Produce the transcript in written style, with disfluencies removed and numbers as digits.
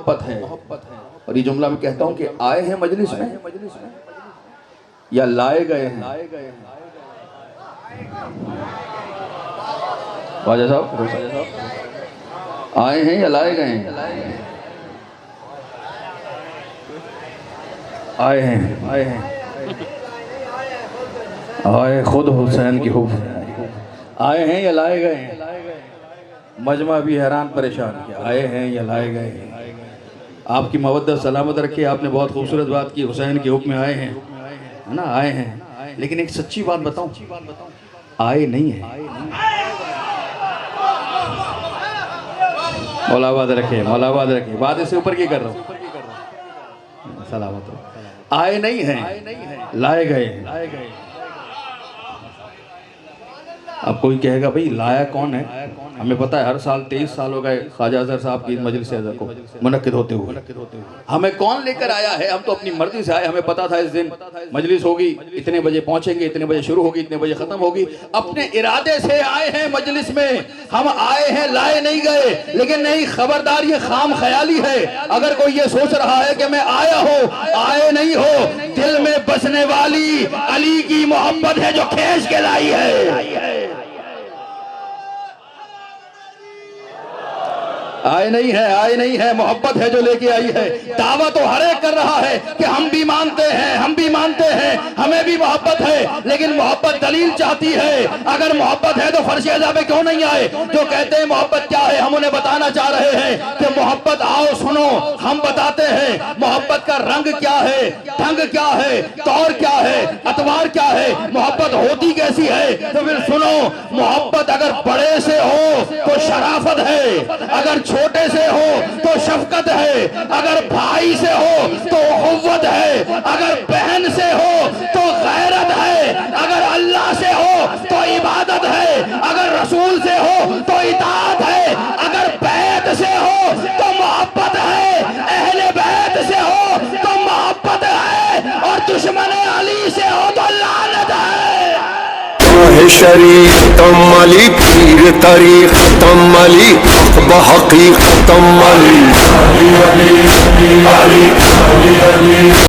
محبت ہے. اور یہ جملہ میں کہتا ہوں کہ آئے ہیں مجلس میں یا لائے گئے ہیں؟ خواجہ صاحب آئے ہیں یا لائے گئے ہیں؟ آئے ہیں آئے خود حسین کی حب. آئے ہیں یا لائے گئے ہیں؟ مجمع بھی حیران پریشان کیا. آئے ہیں یا لائے گئے ہیں؟ آپ کی مودت سلامت رکھے. آپ نے بہت خوبصورت بات کی. حسین کے حب میں آئے ہیں ہے نا, آئے ہیں. لیکن ایک سچی بات بتاؤں, آئے نہیں ہیں. مولا آباد رکھے, مولا آباد رکھے. بات اس سے اوپر کی کر رہا ہوں, سلامت ہو. آئے نہیں ہیں, لائے گئے ہیں. اب کوئی کہے گا بھئی لایا کون ہے؟ ہمیں پتہ ہے ہر سال 23 سال ہو گئے خواجہ اظہر صاحب کی مجلس اظہر کو منعقد ہوتے ہوئے. ہمیں کون لے کر آیا ہے؟ ہم تو اپنی مرضی سے آئے. ہمیں پتہ تھا اس دن مجلس ہوگی, اتنے بجے پہنچیں گے, اتنے بجے شروع ہوگی, اتنے بجے ختم ہوگی. اپنے ارادے سے آئے ہیں مجلس میں. ہم آئے ہیں, لائے نہیں گئے. لیکن نہیں, خبردار, یہ خام خیالی ہے. اگر کوئی یہ سوچ رہا ہے کہ میں آیا ہوں, آئے نہیں ہو. دل میں بسنے والی علی کی محبت ہے جو کھینچ کے لائی ہے. آئے نہیں ہے, آئے نہیں ہے, محبت ہے جو لے کے آئی ہے. دعویٰ تو ہر ایک کر رہا ہے کہ ہم بھی مانتے ہیں, ہم بھی مانتے ہیں, ہمیں بھی محبت ہے. لیکن محبت دلیل چاہتی ہے. اگر محبت ہے تو فرش اعضا پہ کیوں نہیں آئے؟ جو کہتے ہیں محبت کیا ہے, ہم انہیں بتانا چاہ رہے ہیں کہ محبت آؤ سنو, ہم بتاتے ہیں محبت کا رنگ کیا ہے, ڈھنگ کیا ہے, طور کیا ہے, اطوار کیا ہے, محبت ہوتی کیسی ہے. تو پھر سنو, محبت اگر بڑے سے ہو تو شرافت ہے, اگر چھوٹے سے ہو تو شفقت ہے, اگر بھائی سے ہو تو اخوت ہے, اگر بہن سے ہو تو غیرت ہے, اگر اللہ سے ہو تو عبادت ہے, اگر رسول سے ہو تو اطاعت ہے, اگر بیت سے ہو تو محبت ہے, اہل بیت سے ہو تو محبت ہے, اور دشمن علی سے ہو تو لعنت ہے. شریف تم علی, پیر طریق تم علی, بحقیق تم علی.